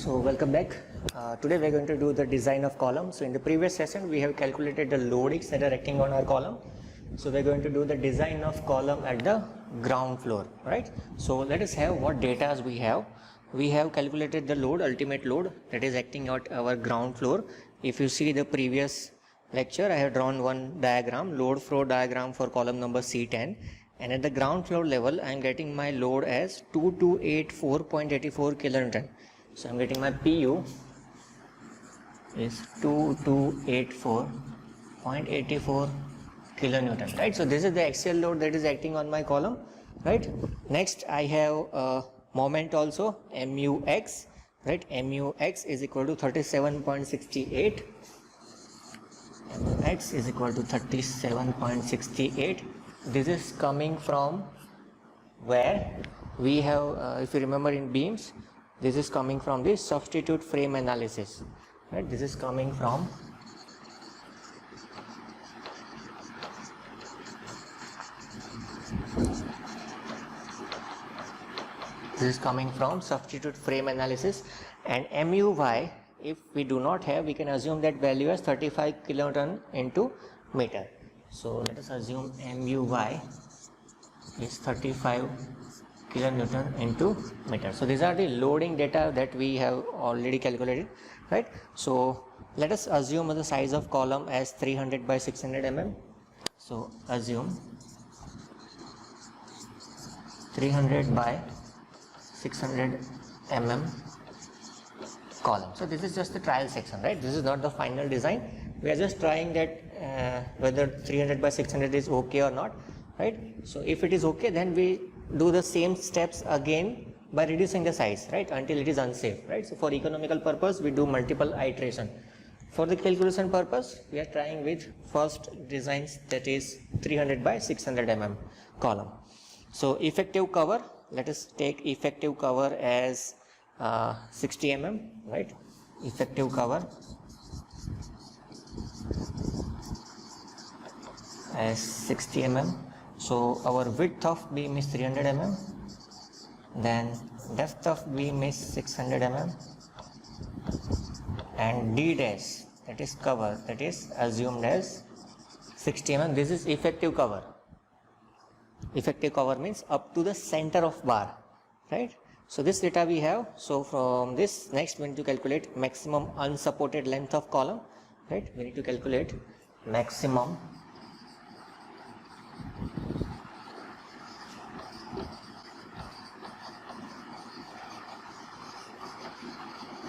So welcome back. Today we are going to do the design of column. So in the previous session we have calculated the loadings that are acting on our column. So we are going to do the design of column at the ground floor, right? So let us have what data we have. We have calculated the load, ultimate load that is acting at our ground floor. If you see the previous lecture, I have drawn one diagram, load flow diagram for column number C10, and at the ground floor level I am getting my load as 2284.84 kilonewton. So I am getting my PU is 2284.84 kilonewton, right? So this is the axial load that is acting on my column, right? Next I have a moment also, MUX, right? MUX is equal to 37.68. X is equal to 37.68. This is coming from where we have, if you remember in beams, this is coming from the substitute frame analysis, right? This is coming from substitute frame analysis. And MUY, if we do not have, we can assume that value as 35 kilonewton into meter. So let us assume MUY is 35 kilonewton into meter. So these are the loading data that we have already calculated, right? So let us assume the size of column as 300 by 600 mm. So assume 300 by 600 mm column. So this is just the trial section, right? This is not the final design. We are just trying that whether 300 by 600 is okay or not, right? So if it is okay, then we do the same steps again by reducing the size, right, until it is unsafe, right? So for economical purpose we do multiple iteration. For the calculation purpose we are trying with first designs, that is 300 by 600 mm column. So effective cover, let us take effective cover as 60 mm, right? Effective cover as 60 mm. So our width of beam is 300 mm, then depth of beam is 600 mm, and D dash, that is cover, that is assumed as 60 mm. This is effective cover. Effective cover means up to the center of bar, right? So this data we have. So from this, next we need to calculate maximum unsupported length of column, right? We need to calculate maximum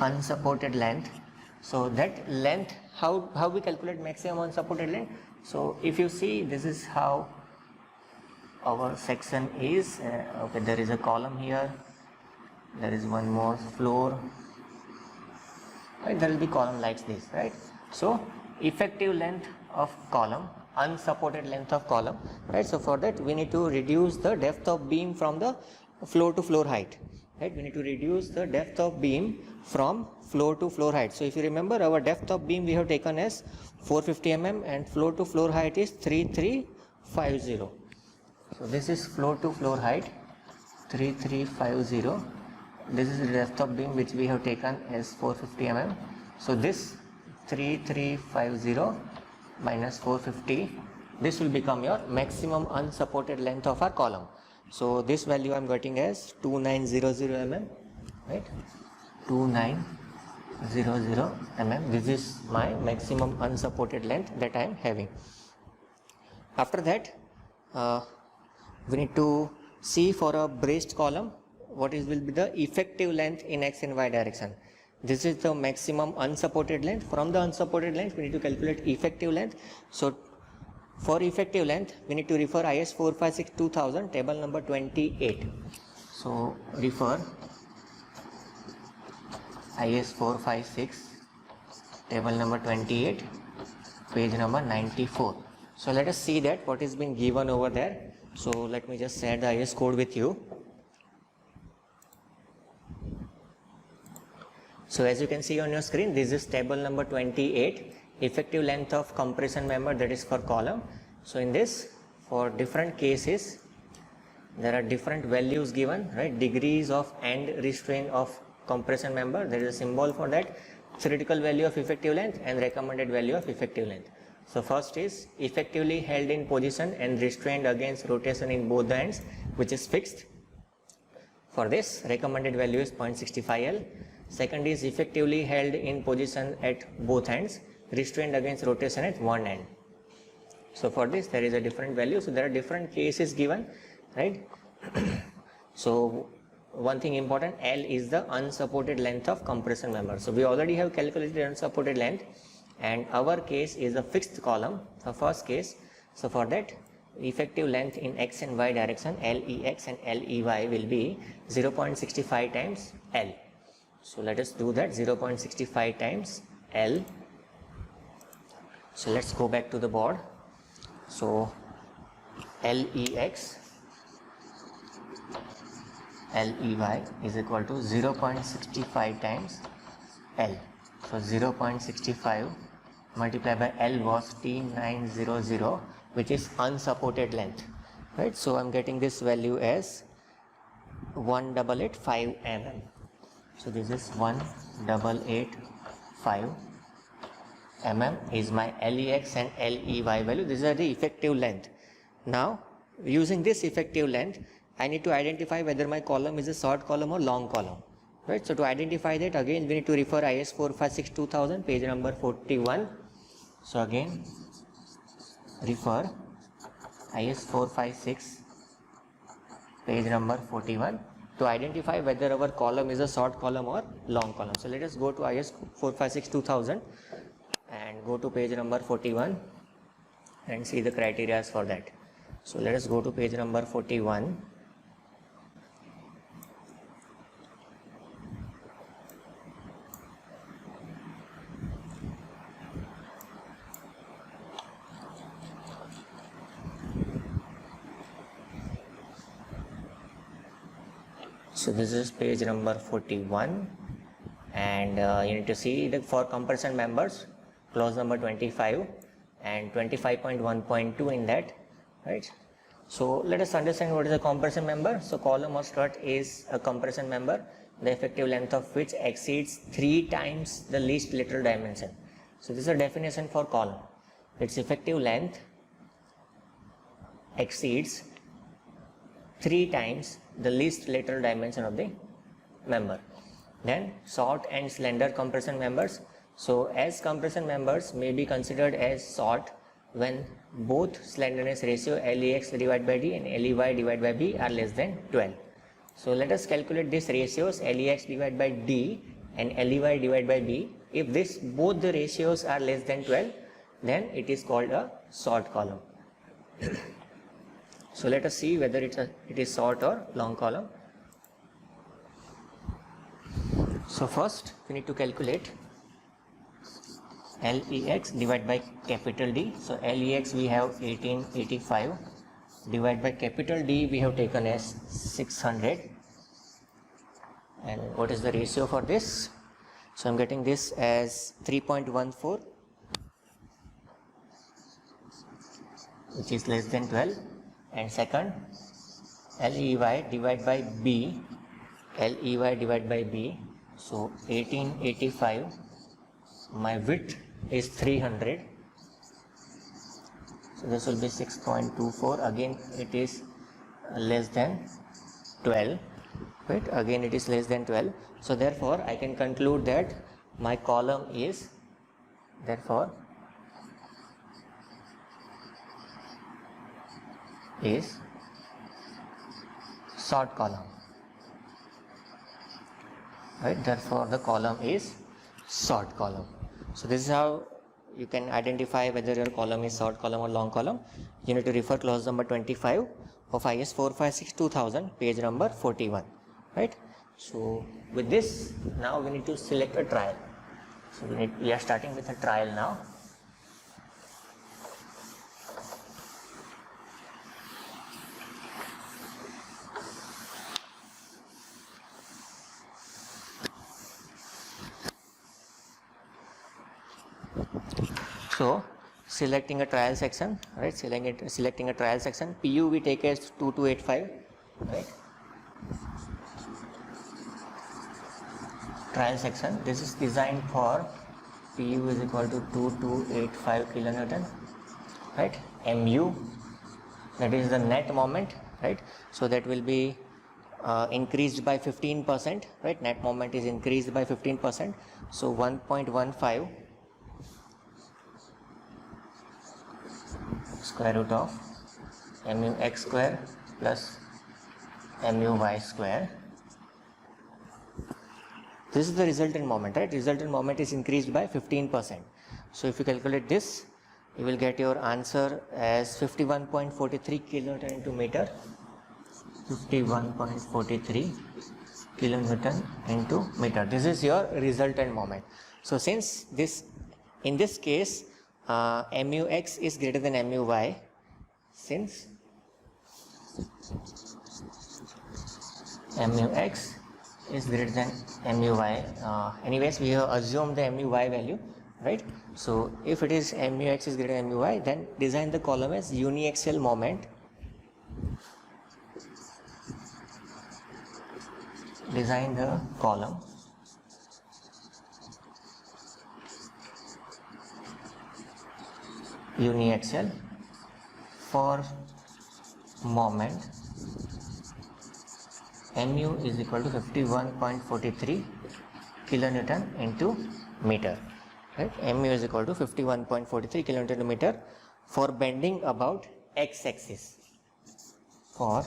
unsupported length. So that length, how we calculate maximum unsupported length? So if you see, this is how our section is. Okay, there is a column here, there is one more floor, right? There will be column like this, right? So effective length of column, unsupported length of column, right? So for that we need to reduce the depth of beam from the floor to floor height, right? We need to reduce the depth of beam from floor to floor height. So if you remember, our depth of beam we have taken as 450 mm and floor to floor height is 3350. So this is floor to floor height 3350. This is the depth of beam which we have taken as 450 mm. So this 3350 minus 450, this will become your maximum unsupported length of our column. So this value I am getting as 2900 mm, right? 2900 mm. This is my maximum unsupported length that I am having. After that, we need to see for a braced column what will be the effective length in x and y direction. This is the maximum unsupported length. From the unsupported length we need to calculate effective length. So for effective length we need to refer IS 456-2000 table number 28. So refer IS 456 table number 28, page number 94. So let us see that what is being given over there. So let me just share the IS code with you. So as you can see on your screen, this is table number 28, effective length of compression member, that is for column. So in this, for different cases, there are different values given, right? Degrees of end restraint of compression member, there is a symbol for that: theoretical value of effective length and recommended value of effective length. So first is effectively held in position and restrained against rotation in both the ends, which is fixed. For this, recommended value is 0.65 L. Second is effectively held in position at both ends, restrained against rotation at one end. So for this, there is a different value. So there are different cases given, right? So one thing important, L is the unsupported length of compression member. So we already have calculated unsupported length, and our case is a fixed column, the first case. So for that, effective length in x and y direction, LEX and LEY, will be 0.65 times L. So let us do that, 0.65 times L. So let's go back to the board. So LEX LEY is equal to 0.65 times L. So 0.65 multiplied by L was T900, which is unsupported length, right? So I'm getting this value as 1885 mm. So this is 1885 mm is my LEX and LEY value. These are the effective length. Now using this effective length, I need to identify whether my column is a short column or long column, right? So to identify that, again we need to refer IS 456-2000, page number 41. So again refer IS 456, page number 41, to identify whether our column is a short column or long column. So let us go to IS 456-2000 and go to page number 41 and see the criteria for that. So let us go to page number 41. So this is page number 41, and you need to see that for compression members, clause number 25 and 25.1.2 in that, right? So let us understand what is a compression member. So column or strut is a compression member, the effective length of which exceeds 3 times the least lateral dimension. So this is a definition for column. Its effective length exceeds 3 times the least lateral dimension of the member. Then short and slender compression members. So as compression members may be considered as short when both slenderness ratio LEX divided by D and LEY divided by B are less than 12. So let us calculate these ratios, LEX divided by D and LEY divided by B. If both the ratios are less than 12, then it is called a short column. So let us see whether it is short or long column. So first we need to calculate LEX divided by capital D. So LEX we have 1885 divided by capital D we have taken as 600. And what is the ratio for this? So I'm getting this as 3.14, which is less than 12. And second, LEY divided by B, LEY divided by B. So 1885, my width is 300. So this will be 6.24. Again it is less than 12. Right? Again it is less than 12. So therefore I can conclude that my column is short column, right? Therefore the column is short column. So this is how you can identify whether your column is short column or long column. You need to refer clause number 25 of IS 456-2000, page number 41, right? So with this, now we need to select a trial. So we are starting with a trial now. So selecting a trial section, right? Selecting a trial section. PU we take as 2285, right? trial section. This is designed for PU is equal to 2285 kilonewton, right? MU, that is the net moment, right? So that will be increased by 15%, right? Net moment is increased by 15%. So 1.15 square root of mu x square plus mu y square. This is the resultant moment, right? Resultant moment is increased by 15%. So if you calculate this, you will get your answer as 51.43 kilonewton into meter. 51.43 kilonewton into meter. This is your resultant moment. So since this, in this case, mu x is greater than mu y, since mu x is greater than mu y, anyways we have assumed the mu y value, right? So if it is mu x is greater than mu y, then design the column as uniaxial moment. Design the column uniaxial for moment mu is equal to 51.43 kilonewton into meter, right? Mu is equal to 51.43 kilonewton into meter for bending about x-axis, for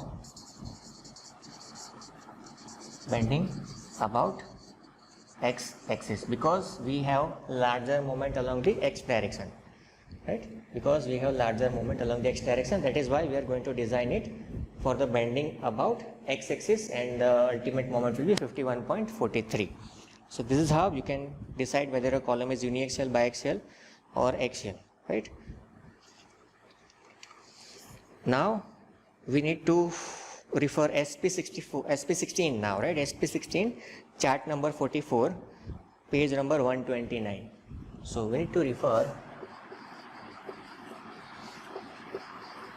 bending about x-axis, because we have larger moment along the x direction, right? Because we have larger moment along the x direction, that is why we are going to design it for the bending about x-axis, and the ultimate moment will be 51.43. So this is how you can decide whether a column is uniaxial, biaxial or axial, right? Now we need to refer SP16 now, right? SP16 chart number 44, page number 129. So we need to refer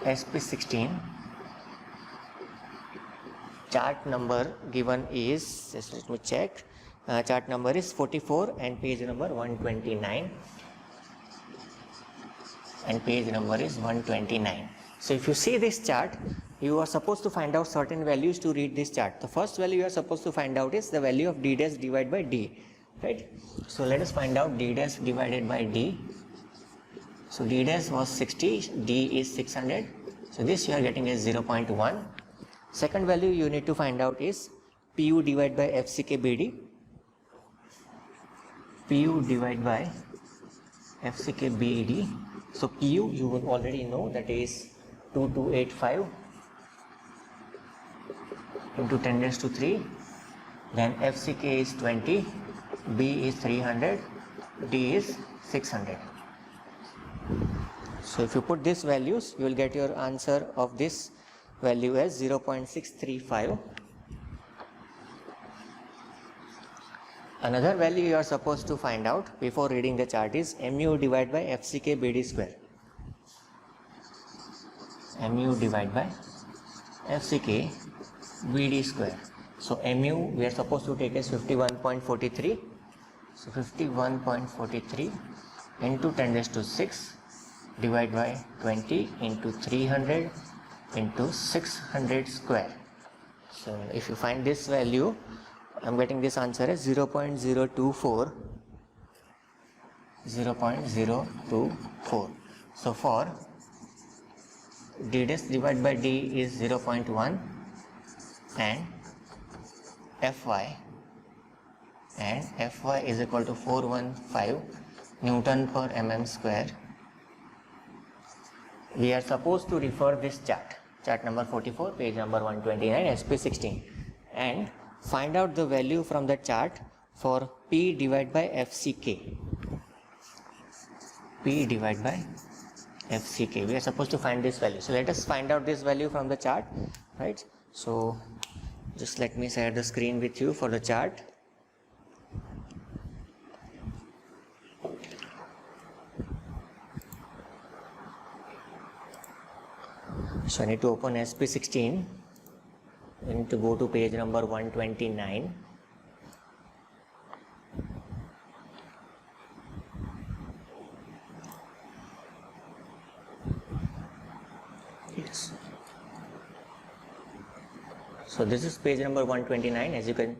SP16. Chart number given is, just let me check, chart number is 44 and page number 129, and page number is 129. So if you see this chart, you are supposed to find out certain values to read this chart. The first value you are supposed to find out is the value of d dash divided by d, right? So let us find out d dash divided by d. So d dash was 60, d is 600, so this you are getting as 0.1. Second value you need to find out is pu divided by fck bd. Pu divided by fck bd. So pu you will already know, that is 2285 into 10 raised to 3, then fck is 20, b is 300, d is 600. So if you put these values, you will get your answer of this value as 0.635. Another value you are supposed to find out before reading the chart is mu divided by fck bd square. Mu divided by fck bd square. So mu we are supposed to take as 51.43. So 51.43 into 10 raised to 6 divided by 20 into 300 into 600 square. So if you find this value, I am getting this answer as 0.024. 0.024. So for d dash divided by d is 0.1 and fy is equal to 415 Newton per mm square. We are supposed to refer this chart number 44, page number 129, SP16, and find out the value from the chart for P divided by FCK. P divided by FCK. We are supposed to find this value. So let us find out this value from the chart, right? So just let me share the screen with you for the chart. So I need to open SP16. We need to go to page number 129. So this is page number 129, as you can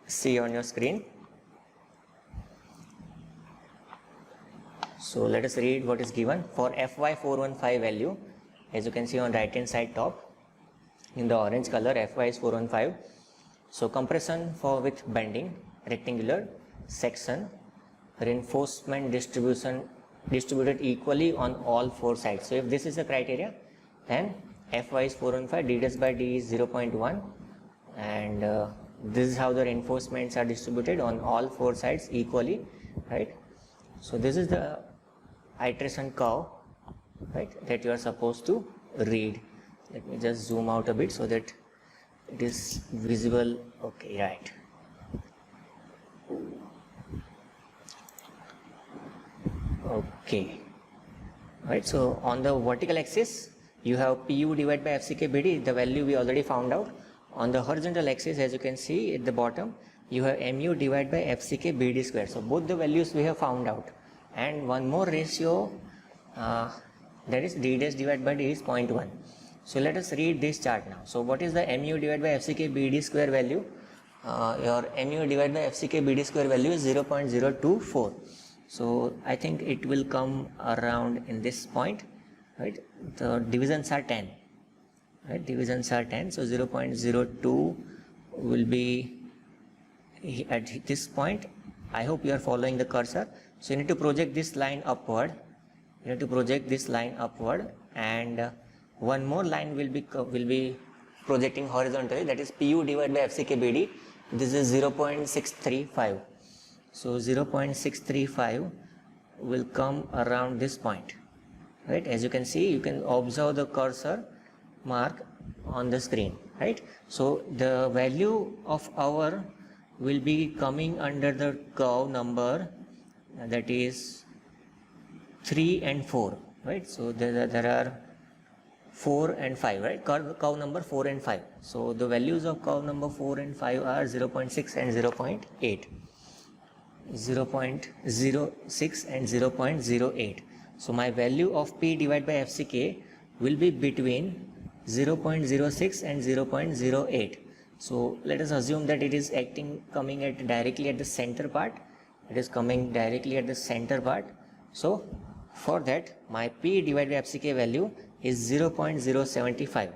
see on your screen. So let us read what is given for FY415 value. As you can see on right hand side top in the orange color, FY is 415. So compression for with bending, rectangular section, reinforcement distributed equally on all four sides. So if this is the criteria, then Fy is 415, d dash by d is 0.1, and this is how the reinforcements are distributed on all four sides equally, right? So this is the iteration curve, right, that you are supposed to read. Let me just zoom out a bit so that it is visible. Okay, right. Okay, right. So on the vertical axis you have PU divided by FCK BD, the value we already found out. On the horizontal axis, as you can see at the bottom, you have MU divided by FCK BD square. So both the values we have found out, and one more ratio, that is d dash divided by d is 0.1. So let us read this chart now. So what is the MU divided by FCK BD square value? Your MU divided by FCK BD square value is 0.024. So I think it will come around in this point, right? The divisions are 10, right? Divisions are 10, so 0.02 will be at this point. I hope you are following the cursor. So you need to project this line upward. You need to project this line upward, and one more line will be projecting horizontally. That is PU divided by FCK BD. This is 0.635. So 0.635 will come around this point, right? As you can see, you can observe the cursor mark on the screen, right? So the value of our will be coming under the curve number, that is 3 and 4, right? So there are 4 and 5, right? Curve number 4 and 5. So the values of curve number 4 and 5 are 0.6 and 0.8. 0.06 and 0.08. So my value of P divided by FCK will be between 0.06 and 0.08. So let us assume that it is coming at directly at the center part. It is coming directly at the center part. So for that, my P divided by FCK value is 0.075.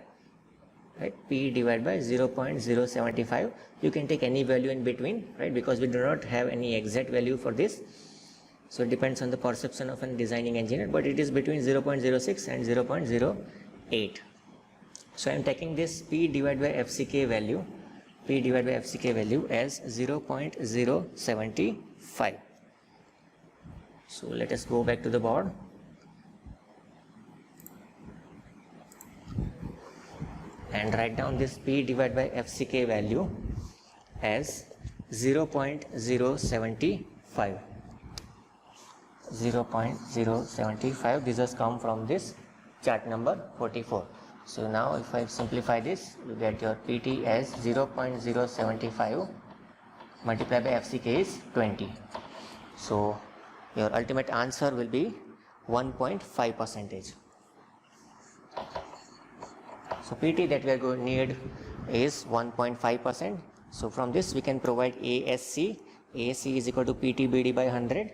Right, P divided by 0.075. You can take any value in between, right, because we do not have any exact value for this. So it depends on the perception of a designing engineer, but it is between 0.06 and 0.08. So I am taking this P divided by FCK value, P divided by FCK value as 0.075. So let us go back to the board. And write down this P divided by FCK value as 0.075. 0.075. This has come from this chart number 44. So now if I simplify this, you get your PT as 0.075 multiplied by FCK is 20. So your ultimate answer will be 1.5%. So PT that we are going to need is 1.5%. So from this we can provide ASC. ASC is equal to PT BD by 100.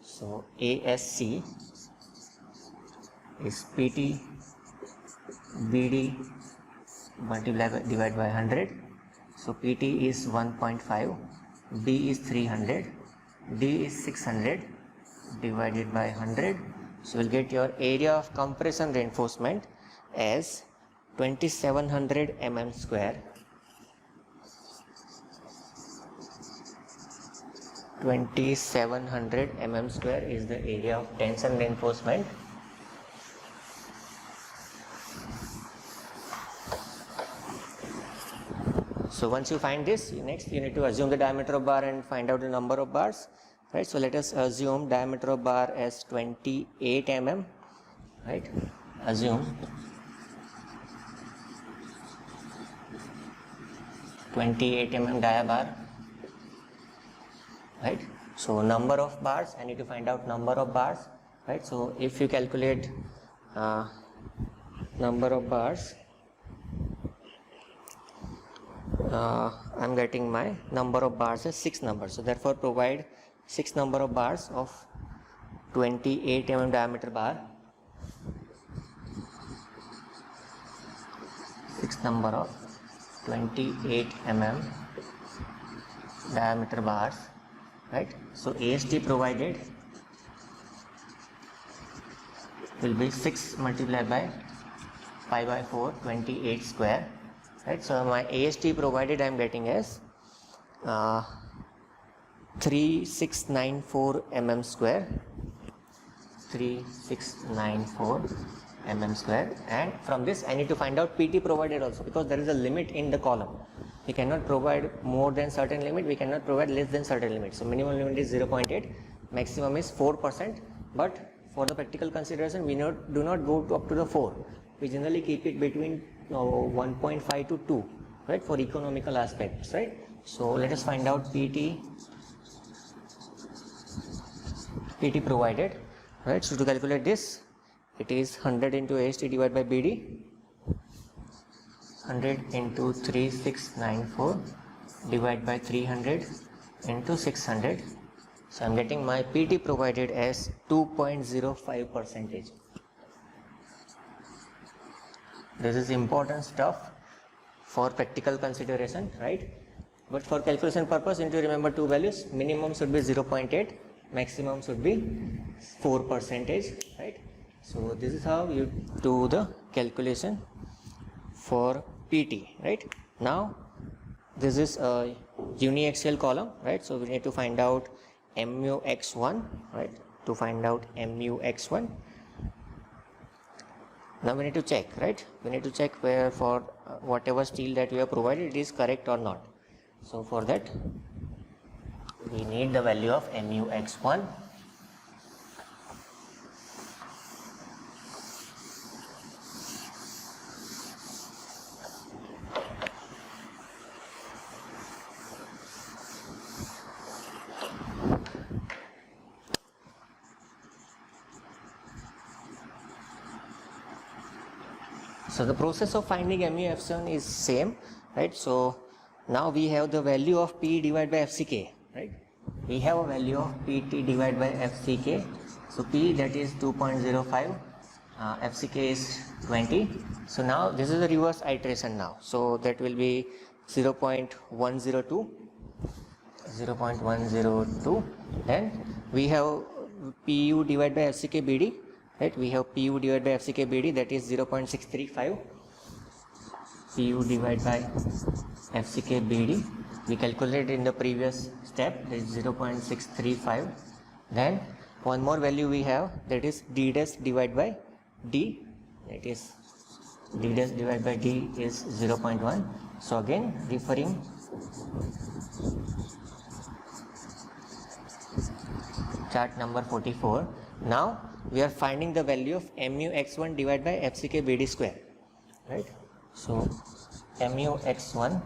So ASC is PT BD divided by 100. So PT is 1.5, B is 300, D is 600 divided by 100. So we'll get your area of compression reinforcement as 2700 mm square. 2700 mm square is the area of tension reinforcement. So once you find this, next you need to assume the diameter of bar and find out the number of bars, right? So let us assume diameter of bar as 28 mm, right? Assume 28 mm dia bar, right? So number of bars, I need to find out number of bars, right? So if you calculate number of bars, I'm getting my number of bars as 6 numbers. So therefore provide 6 number of bars of 28 mm diameter bar, 6 number of 28 mm diameter bars, right? So AST provided will be 6 multiplied by pi by 4, 28 square, right? So my AST provided I am getting as 3694 mm square, 3694 mm square, and from this I need to find out PT provided also, because there is a limit in the column. We cannot provide more than certain limit, we cannot provide less than certain limit. So minimum limit is 0.8, maximum is 4%, but for the practical consideration we do not go up to the 4. We generally keep it between 1.5 to 2, right, for economical aspects, right? So let us find out PT provided, right? So to calculate this, it is 100 into AST divided by BD, 100 into 3694 divided by 300 into 600. So I am getting my PT provided as 2.05%. This is important stuff for practical consideration, right? But for calculation purpose, you need to remember two values. Minimum should be 0.8, maximum should be 4%, right? So this is how you do the calculation for PT, right? Now this is a uniaxial column, right? So we need to find out mu x1, right? To find out mu x1, now we need to check, right? We need to check where for whatever steel that we have provided, it is correct or not. So for that we need the value of mu x1. So the process of finding mu f1 is same, right? So now we have the value of P divided by FCK, right? We have a value of PT divided by FCK. So P, that is 2.05, FCK is 20. So now this is the reverse iteration now. So that will be 0.102. Then we have PU divided by FCK BD. Right, we have PU divided by FCK BD, that is 0.635. PU divided by FCK BD, we calculated in the previous step, that is 0.635. Then one more value we have, that is D dash divided by D, that is D dash divided by D is 0.1. So again referring chart number 44. Now we are finding the value of mu x1 divided by FCK BD square, right? So mu x1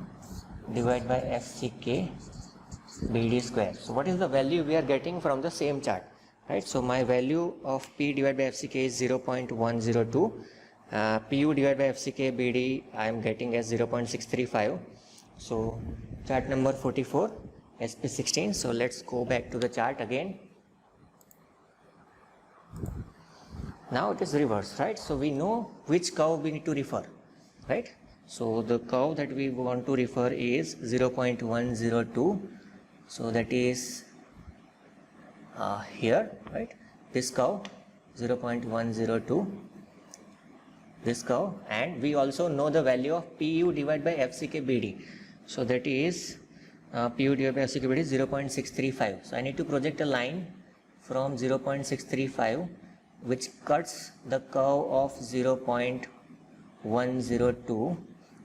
divided by FCK BD square. So what is the value we are getting from the same chart, right? So my value of P divided by FCK is 0.102. PU divided by FCK BD I am getting as 0.635. So chart number 44, SP16. So let's go back to the chart again. Now it is reverse, right? So we know which curve we need to refer, right? So the curve that we want to refer is 0.102. So that is here, right? This curve 0.102, this curve, and we also know the value of PU divided by FCK BD. So that is PU divided by FCK BD is 0.635. So I need to project a line from 0.635 which cuts the curve of 0.102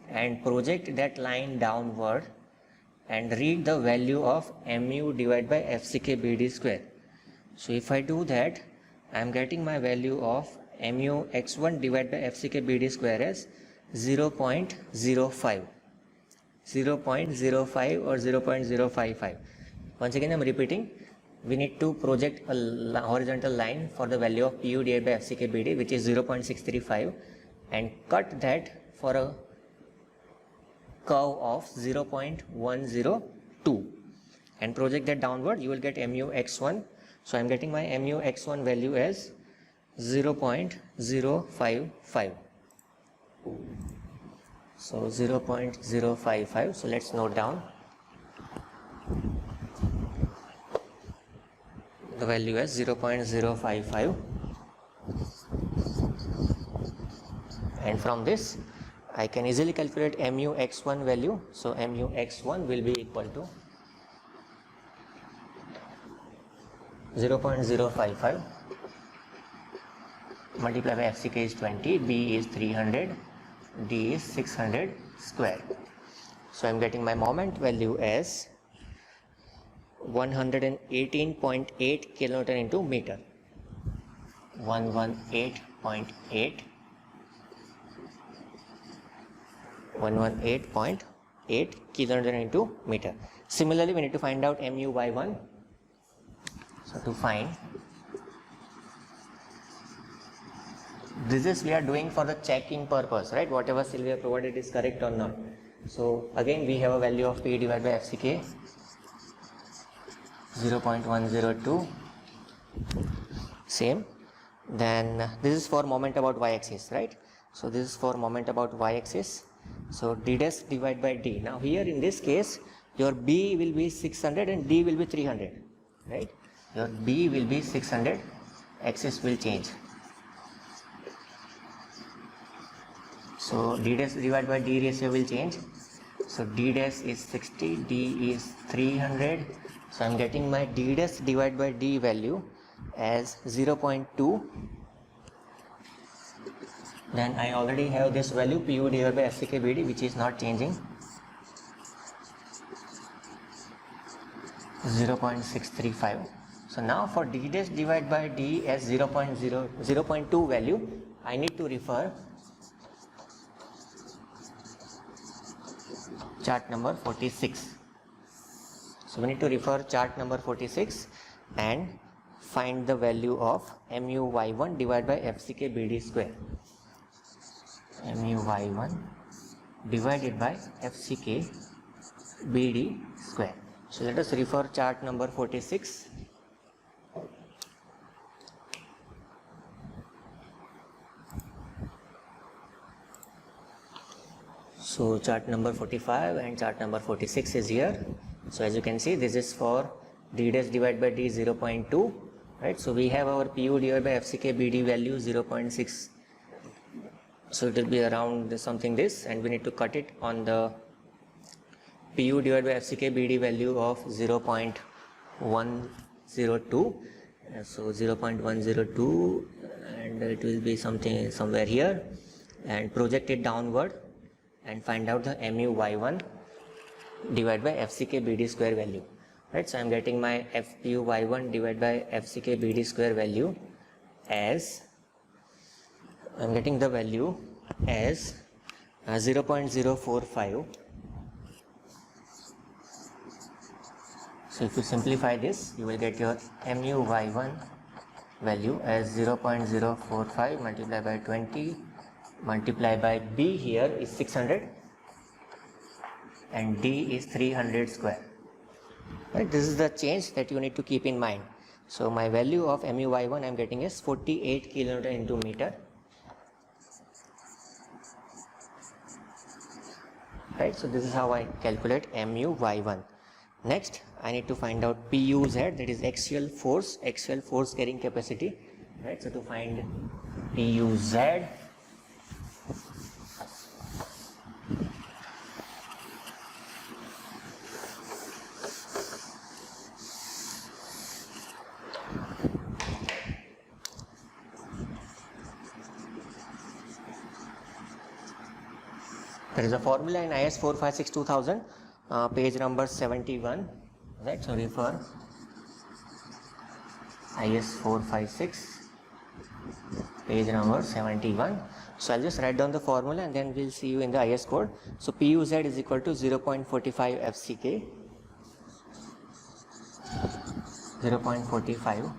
and project that line downward and read the value of mu divided by FCK BD square. So if I do that, I am getting my value of mu x1 divided by FCK BD square as 0.05 or 0.055. Once again I am repeating, we need to project a horizontal line for the value of PU divided by FCK BD, which is 0.635, and cut that for a curve of 0.102 and project that downward, you will get mu x1. So I'm getting my mu x1 value as 0.055. So 0.055. So let's note down the value as 0.055, and from this I can easily calculate mu x1 value. So mu x1 will be equal to 0.055 multiplied by FCK is 20, B is 300, D is 600 square. So I am getting my moment value as 118.8 kilonewton into meter. 118.8 kilonewton into meter. Similarly, we need to find out mu y1. So to find, this is we are doing for the checking purpose, right? Whatever Sylvia provided is correct or not. So again we have a value of P divided by FCK 0.102, same. Then this is for moment about y-axis, right? So this is for moment about y-axis. So d dash divided by d. Now here in this case your B will be 600 and D will be 300, right? Your B will be 600, axis will change. So d dash divided by d ratio will change. So d dash is 60, D is 300. So I am getting my d dash divided by d value as 0.2. Then I already have this value PU divided by FCK BD, which is not changing, 0.635. So now for d dash divided by d as 0.2 value, I need to refer chart number 46. So we need to refer chart number 46 and find the value of mu y1 divided by FCK BD square. Mu y1 divided by FCK BD square. So let us refer chart number 46. So chart number 45 and chart number 46 is here. So as you can see, this is for d dash divided by d 0.2, right? So we have our PU divided by FCK BD value 0.6. So it will be around something this, and we need to cut it on the PU divided by FCK BD value of 0.102. So 0.102, and it will be something somewhere here, and project it downward and find out the mu y1 divided by FCK BD square value, right? So I am getting my FPU y1 divided by FCK BD square value as, I am getting the value as 0.045. So if you simplify this, you will get your mu y1 value as 0.045 multiplied by 20 multiplied by B here is 600 and D is 300 square. Right? This is the change that you need to keep in mind. So my value of mu y1 I am getting is 48 kilonewton into meter. Right? So this is how I calculate mu y1. Next, I need to find out PUZ, that is axial force carrying capacity. Right? So to find PUZ, there is a formula in IS 456-2000, page number 71, right? So refer IS 456, page number 71. So I'll just write down the formula and then we'll see you in the IS code. So PUZ is equal to 0.45 FCK, 0.45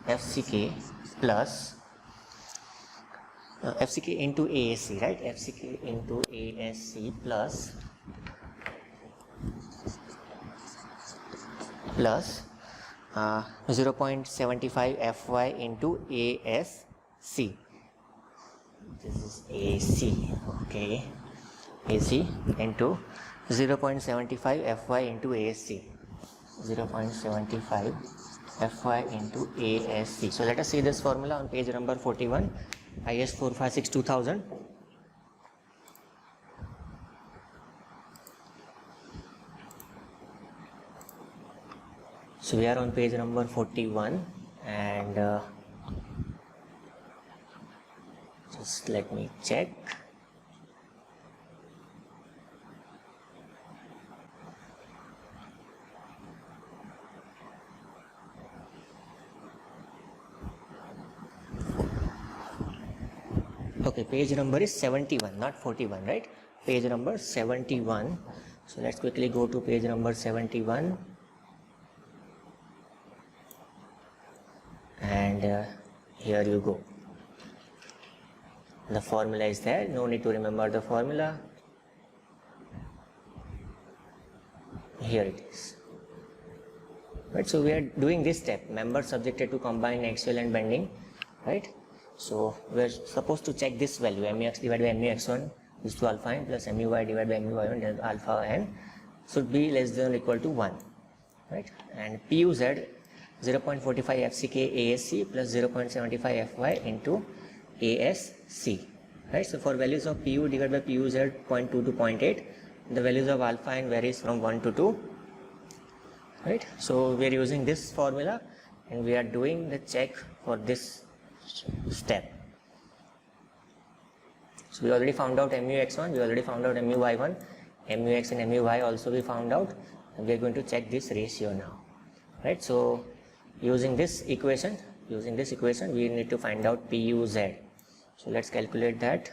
FCK plus FCK into ASC, right? FCK into ASC plus plus 0.75 Fy into ASC. This is AC, okay, AC into 0.75 Fy into ASC, 0.75 Fy into ASC. So let us see this formula on page number 41, IS 456 2000. So we are on page number 41, and just let me check. Okay, page number is 71, not 41, right? Page number 71. So let's quickly go to page number 71. And here you go. The formula is there, no need to remember the formula. Here it is. Right, so we are doing this step, members subjected to combined axial and bending, right? So we are supposed to check this value, mux divided by mu(x1) is to alpha n plus muy divided by muy1 then alpha n should be less than or equal to 1, right? And puz 0.45 FCK ASC plus 0.75 Fy into ASC, right? So for values of pu divided by puz 0.2 to 0.8, the values of alpha n varies from 1 to 2, right? So we are using this formula and we are doing the check for this step. So we already found out mu(x1), we already found out muy1, mux and muy also we found out, and we are going to check this ratio now, right? So using this equation we need to find out puz. So let's calculate that.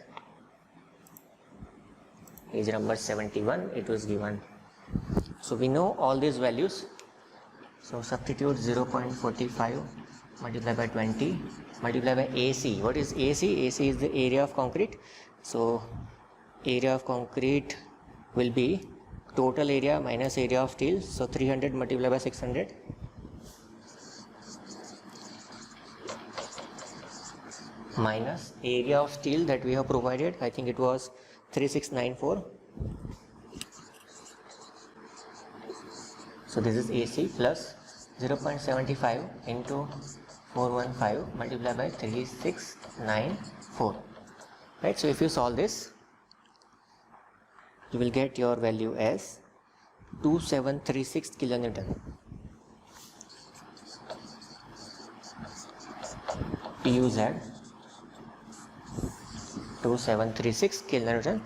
Page number 71, it was given. So we know all these values. So substitute 0.45 multiplied by 20 multiplied by AC. What is AC? AC is the area of concrete. So area of concrete will be total area minus area of steel. So 300 multiplied by 600. Minus area of steel that we have provided, I think it was 3694. So this is AC plus 0.75 into 415 multiplied by 3694, right? So if you solve this, you will get your value as 2736 kilonewton. puz 2736 kilonewton.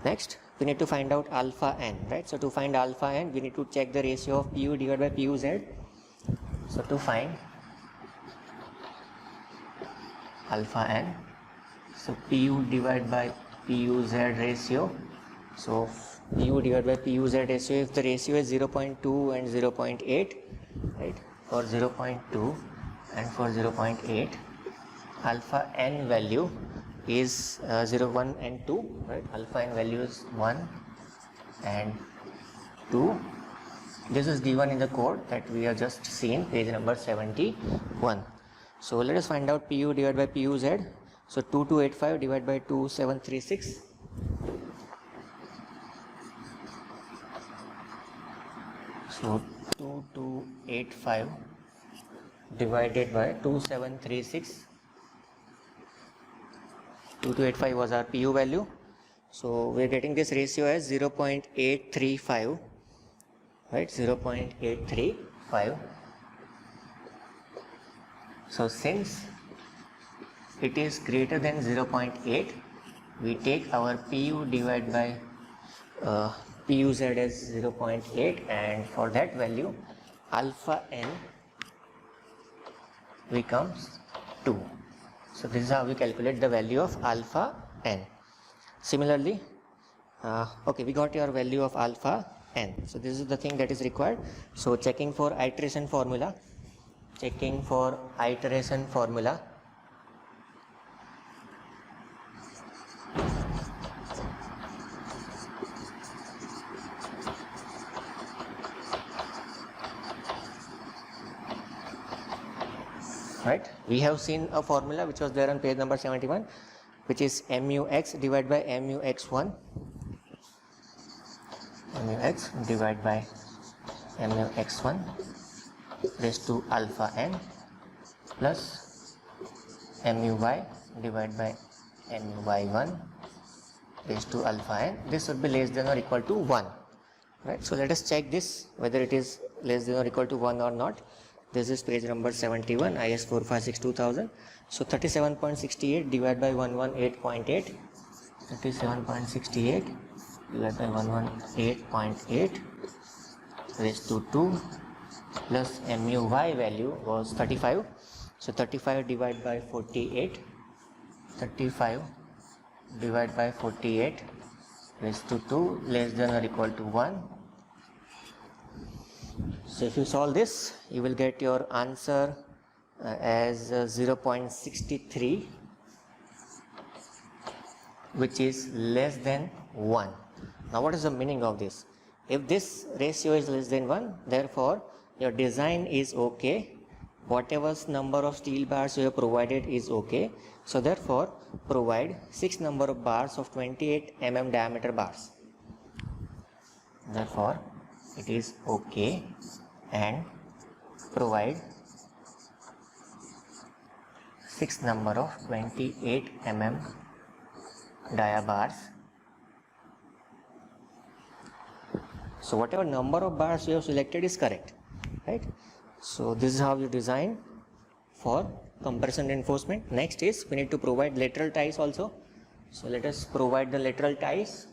Next we need to find out alpha n, right? So to find alpha n we need to check the ratio of pu divided by puz. So to find alpha n, so pu divided by puz ratio, so pu divided by puz ratio, if the ratio is 0.2 and 0.8, right? For 0.2 and for 0.8, alpha n value is 0, 1 and 2, right? Alpha n value is 1 and 2. This is given in the code that we have just seen, page number 71. So let us find out pu divided by puz. So 2285 divided by 2736. So 2285 divided by 2736. 2285 was our pu value. So we are getting this ratio as 0.835, right? 0.835. So since it is greater than 0.8, we take our pu divided by puz as 0.8, and for that value alpha n becomes 2. So this is how we calculate the value of alpha n. Similarly, okay, we got your value of alpha n. So this is the thing that is required. So checking for iteration formula. We have seen a formula which was there on page number 71, which is MUX divided by MUX1, MUX divided by MUX1 raised to alpha n plus MUY divided by MUY1 raised to alpha n. This would be less than or equal to 1. Right, so let us check this whether it is less than or equal to 1 or not. This is page number 71, IS 456-2000. So 37.68 divided by 118.8, 37.68 divided by 118.8 raised to 2 plus MUY value was 35. So 35 divided by 48, 35 divided by 48 raised to 2 less than or equal to 1. So if you solve this, you will get your answer as 0.63, which is less than 1. Now what is the meaning of this? If this ratio is less than 1, therefore your design is okay, whatever number of steel bars you have provided is okay. So therefore provide 6 number of bars of 28 mm diameter bars. Therefore it is okay and provide 6 number of 28 mm dia bars. So whatever number of bars you have selected is correct, right? So this is how you design for compression reinforcement. Next is we need to provide lateral ties also. So let us provide the lateral ties.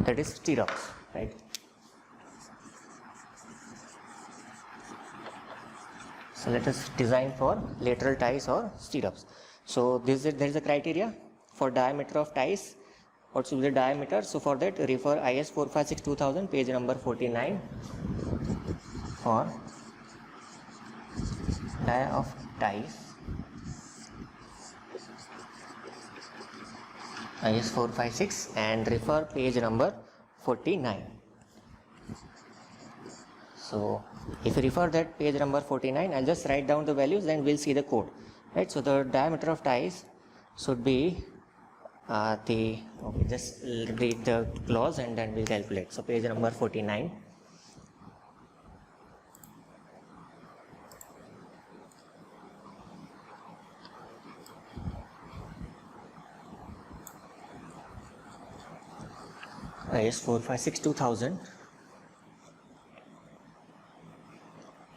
That is stirrups, right? So let us design for lateral ties or stirrups. So there is a criteria for diameter of ties. What should be the diameter? So for that refer IS 456-2000 page number 49 for dia of ties. IS 456 and refer page number 49. So if you refer that page number 49, I'll just write down the values, then we'll see the code, right? So the diameter of ties should be just read the clause and then we'll calculate. So page number 49. IS 456-2000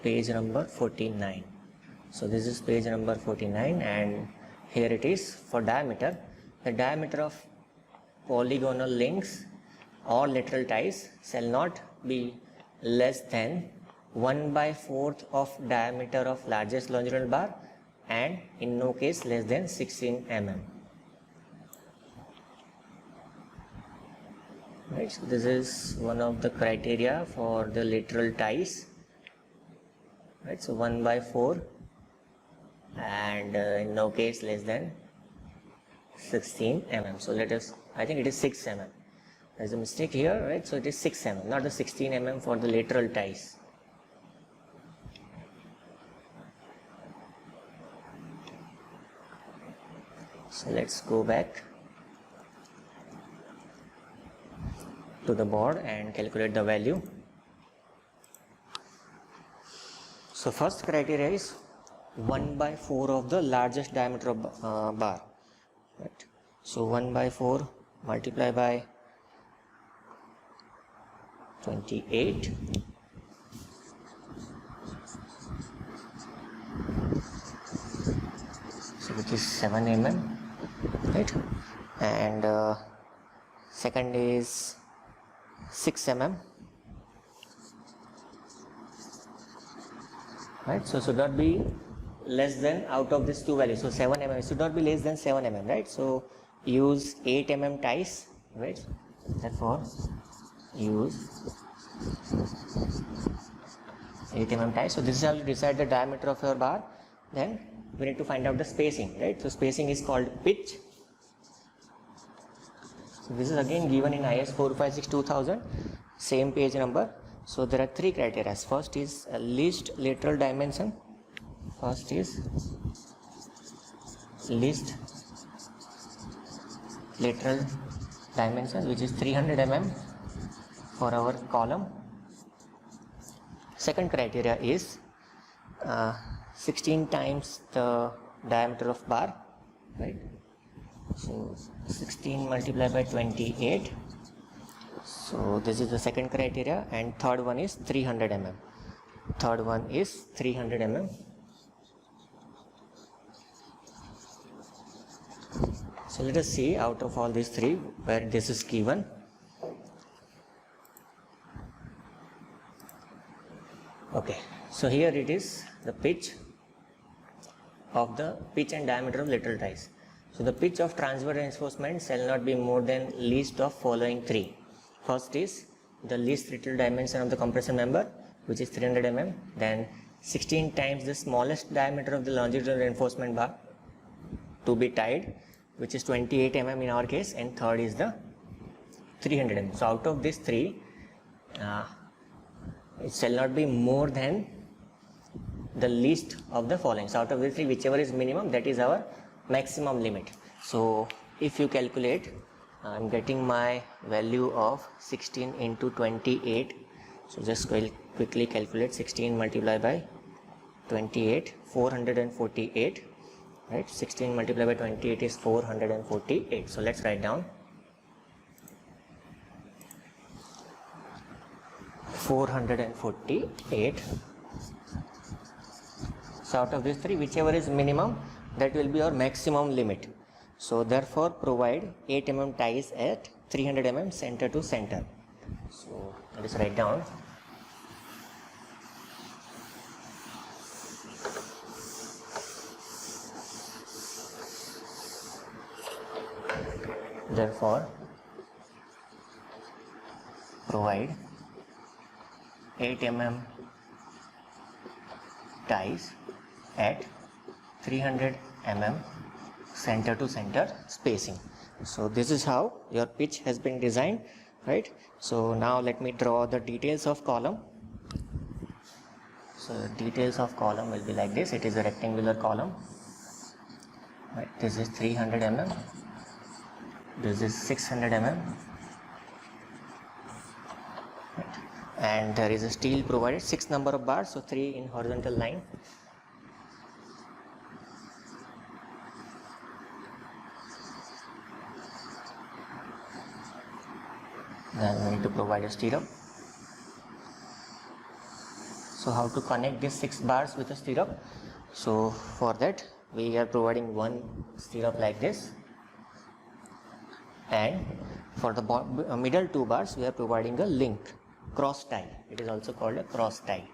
page number 49. So this is page number 49 and here it is for diameter. The diameter of polygonal links or lateral ties shall not be less than 1/4 of diameter of largest longitudinal bar and in no case less than 16 mm. Right, so this is one of the criteria for the lateral ties. Right, so 1/4 and in no case less than 16 mm. So let us, I think it is 6 mm. There is a mistake here, right? So it is 6 mm, not the 16 mm for the lateral ties. So let's go back to the board and calculate the value. So first criteria is 1/4 of the largest diameter of bar. Right. So 1/4 multiplied by 28 so which is 7 mm, right? And second is 6 mm, right? So should not be less than out of these two values. So 7 mm should not be less than 7 mm, right? So use 8 mm ties, right? Therefore use 8 mm ties. So this is how you decide the diameter of your bar. Then we need to find out the spacing, right? So spacing is called pitch. So this is again given in IS 456-2000, same page number. So there are three criteria. First is least lateral dimension. First is least lateral dimension, which is 300 mm for our column. Second criteria is 16 times the diameter of bar, right? So 16 multiplied by 28. So this is the second criteria, and third one is 300 mm. Third one is 300 mm. So let us see out of all these three where this is given. Okay, so here it is the pitch and diameter of lateral ties. So the pitch of transverse reinforcement shall not be more than least of following three. First is the least lateral dimension of the compression member, which is 300 mm. Then 16 times the smallest diameter of the longitudinal reinforcement bar to be tied, which is 28 mm in our case. And third is the 300 mm. So out of these three, it shall not be more than the least of the following. So out of these three, whichever is minimum, that is our maximum limit. So if you calculate, I am getting my value of 16 into 28. So just quickly calculate 16 multiplied by 28, 448, right? 16 multiplied by 28 is 448. So let's write down 448. So out of these three, whichever is minimum, that will be our maximum limit. So therefore provide 8 mm ties at 300 mm center to center. So let us write down. Therefore provide 8 mm ties at 300 mm center to center spacing. So this is how your pitch has been designed, right? So now let me draw the details of column. So the details of column will be like this. It is a rectangular column, right? This is 300 mm, this is 600 mm, right? And there is a steel provided, 6 number of bars, so 3 in horizontal line. Then we need to provide a stirrup. So how to connect these 6 bars with a stirrup? So for that we are providing one stirrup like this, and for the middle 2 bars we are providing a link, cross tie. It is also called a cross tie,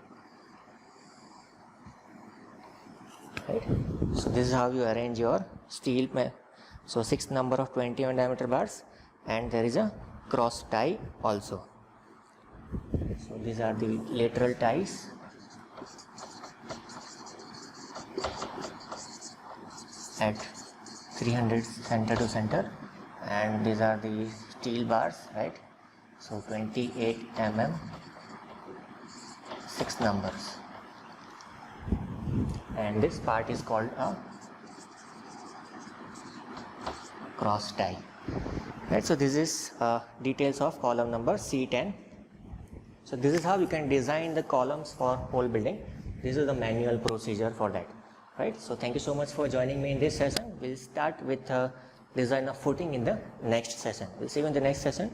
right? So this is how you arrange your steel. So 6 number of 20 mm diameter bars, and there is a cross tie also. So these are the lateral ties, at 300 center to center, and these are the steel bars, right? So 28 mm, 6 numbers, and this part is called a cross tie, right? So this is details of column number C10. So this is how you can design the columns for whole building. This is the manual procedure for that, right? So thank you so much for joining me in this session. We'll start with design of footing in the next session. We'll see you in the next session.